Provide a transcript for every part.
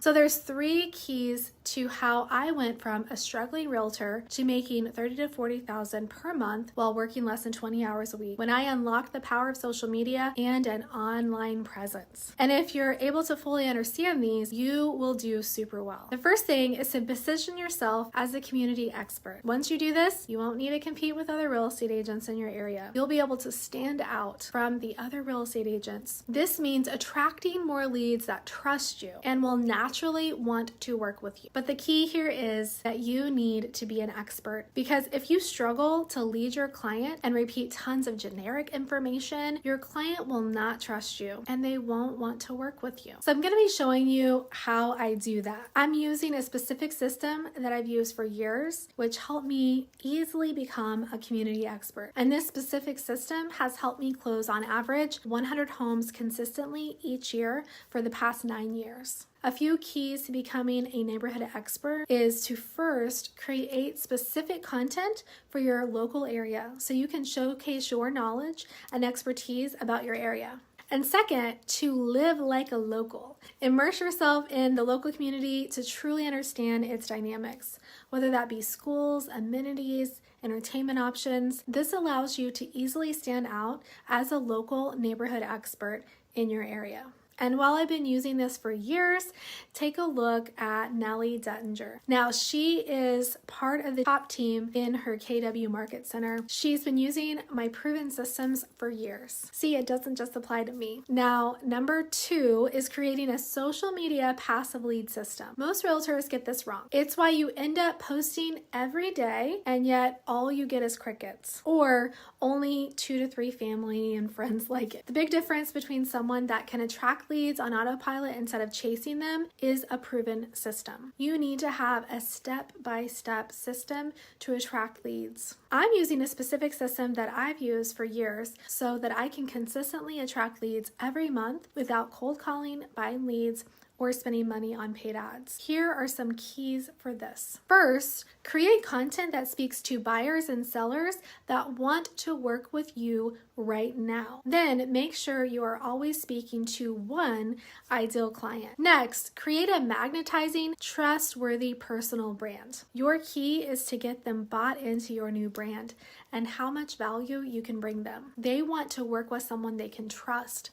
So there's 3 keys to how I went from a struggling realtor to making $30,000 to $40,000 per month while working less than 20 hours a week when I unlocked the power of social media and an online presence. And if you're able to fully understand these, you will do super well. The first thing is to position yourself as a community expert. Once you do this, you won't need to compete with other real estate agents in your area. You'll be able to stand out from the other real estate agents. This means attracting more leads that trust you and will naturally want to work with you. But the key here is that you need to be an expert, because if you struggle to lead your client and repeat tons of generic information, your client will not trust you and they won't want to work with you. So I'm going to be showing you how I do that. I'm using a specific system that I've used for years, which helped me easily become a community expert. And this specific system has helped me close on average 100 homes consistently each year for the past 9 years. A few keys to becoming a neighborhood expert is to first create specific content for your local area so you can showcase your knowledge and expertise about your area. And second, to live like a local. Immerse yourself in the local community to truly understand its dynamics, whether that be schools, amenities, entertainment options. This allows you to easily stand out as a local neighborhood expert in your area. And while I've been using this for years, take a look at Nellie Dettinger. Now, she is part of the top team in her KW Market Center. She's been using my proven systems for years. See, it doesn't just apply to me. Now, number 2 is creating a social media passive lead system. Most realtors get this wrong. It's why you end up posting every day and yet all you get is crickets, or only 2 to 3 family and friends like it. The big difference between someone that can attract leads on autopilot instead of chasing them is a proven system. You need to have a step-by-step system to attract leads. I'm using a specific system that I've used for years so that I can consistently attract leads every month without cold calling, buying leads, or spending money on paid ads. Here are some keys for this. First, create content that speaks to buyers and sellers that want to work with you right now. Then make sure you are always speaking to one ideal client. Next, create a magnetizing, trustworthy personal brand. Your key is to get them bought into your new brand and how much value you can bring them. They want to work with someone they can trust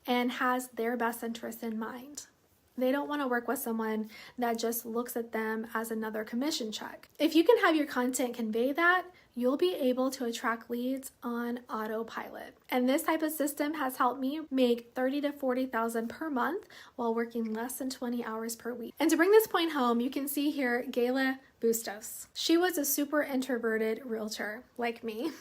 and has their best interest in mind. They don't want to work with someone that just looks at them as another commission check. If you can have your content convey that, you'll be able to attract leads on autopilot. And this type of system has helped me make $30,000 to $40,000 per month while working less than 20 hours per week. And to bring this point home, you can see here Gayla Bustos. She was a super introverted realtor like me,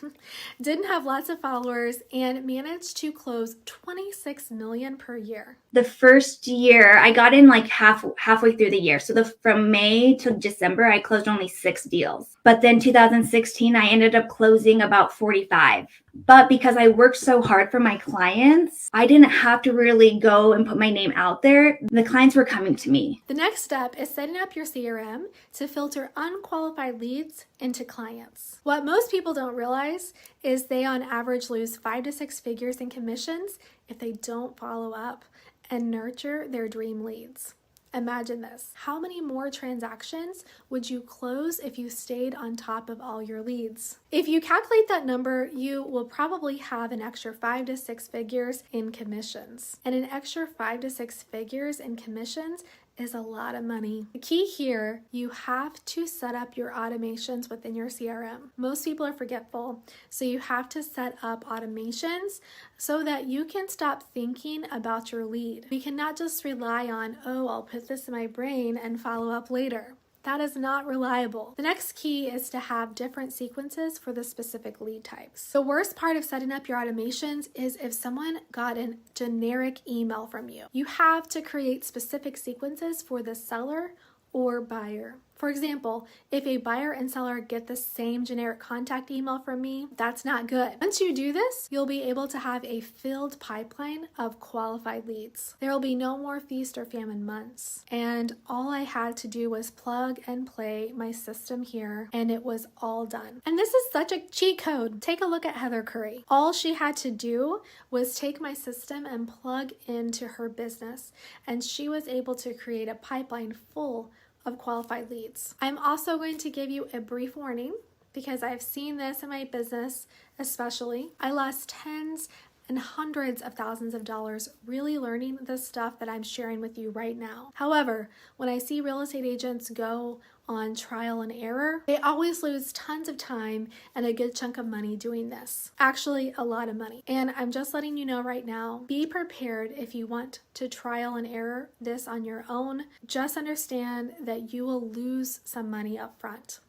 didn't have lots of followers, and managed to close $26 million per year. The first year, I got in like halfway through the year. So from May to December, I closed only 6 deals. But then 2016, I ended up closing about 45. But because I worked so hard for my clients, I didn't have to really go and put my name out there. The clients were coming to me. The next step is setting up your CRM to filter unqualified leads into clients. What most people don't realize is they on average lose 5 to 6 figures in commissions if they don't follow up and nurture their dream leads. Imagine this. How many more transactions would you close if you stayed on top of all your leads? If you calculate that number, you will probably have an extra 5 to 6 figures in commissions. And an extra 5 to 6 figures in commissions is a lot of money. The key here, you have to set up your automations within your CRM. Most people are forgetful, so you have to set up automations so that you can stop thinking about your lead. We cannot just rely on, oh, I'll put this in my brain and follow up later. That is not reliable. The next key is to have different sequences for the specific lead types. The worst part of setting up your automations is if someone got a generic email from you. You have to create specific sequences for the seller or buyer. For example, if a buyer and seller get the same generic contact email from me, that's not good. Once you do this, you'll be able to have a filled pipeline of qualified leads. There will be no more feast or famine months. And all I had to do was plug and play my system here, and it was all done. And this is such a cheat code. Take a look at Heather Curry. All she had to do was take my system and plug into her business, and she was able to create a pipeline full of qualified leads. I'm also going to give you a brief warning because I've seen this in my business, especially. I lost tens and hundreds of thousands of dollars really learning the stuff that I'm sharing with you right now. However, when I see real estate agents go on trial and error, they always lose tons of time and a good chunk of money doing this. Actually, a lot of money. And I'm just letting you know right now, be prepared if you want to trial and error this on your own. Just understand that you will lose some money up front,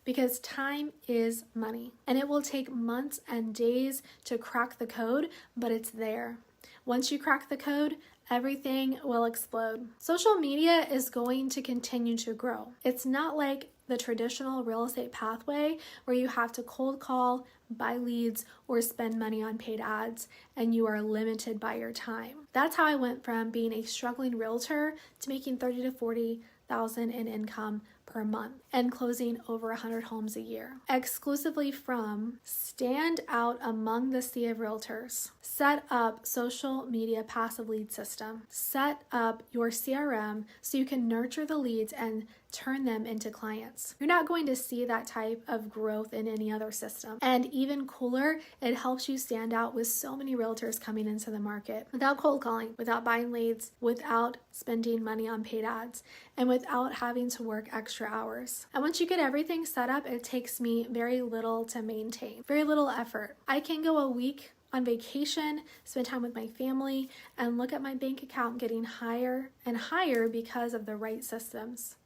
because time is money and it will take months and days to crack the code, but it's there. Once you crack the code, everything will explode. Social media is going to continue to grow. It's not like the traditional real estate pathway where you have to cold call, buy leads, or spend money on paid ads, and you are limited by your time. That's how I went from being a struggling realtor to making $30,000 to $40,000 in income per month and closing over 100 homes a year, exclusively from stand out among the sea of realtors, set up social media passive lead system, set up your CRM so you can nurture the leads and turn them into clients. You're not going to see that type of growth in any other system. And even cooler, it helps you stand out with so many realtors coming into the market without cold calling, without buying leads, without spending money on paid ads, and without having to work extra hours. And once you get everything set up, it takes me very little to maintain, very little effort. I can go a week on vacation, spend time with my family, and look at my bank account getting higher and higher because of the right systems.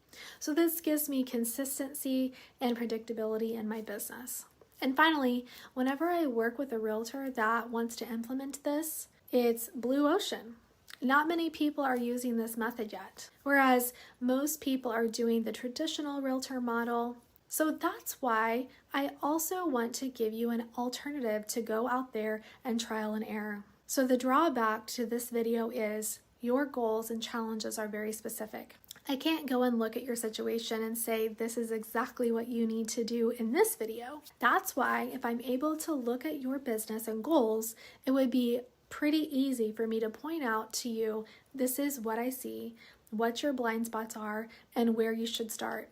So this gives me consistency and predictability in my business. And finally, whenever I work with a realtor that wants to implement this, it's blue ocean. Not many people are using this method yet, whereas most people are doing the traditional realtor model. So that's why I also want to give you an alternative to go out there and trial and error. So the drawback to this video is your goals and challenges are very specific. I can't go and look at your situation and say, this is exactly what you need to do in this video. That's why if I'm able to look at your business and goals, it would be pretty easy for me to point out to you, this is what I see, what your blind spots are, and where you should start.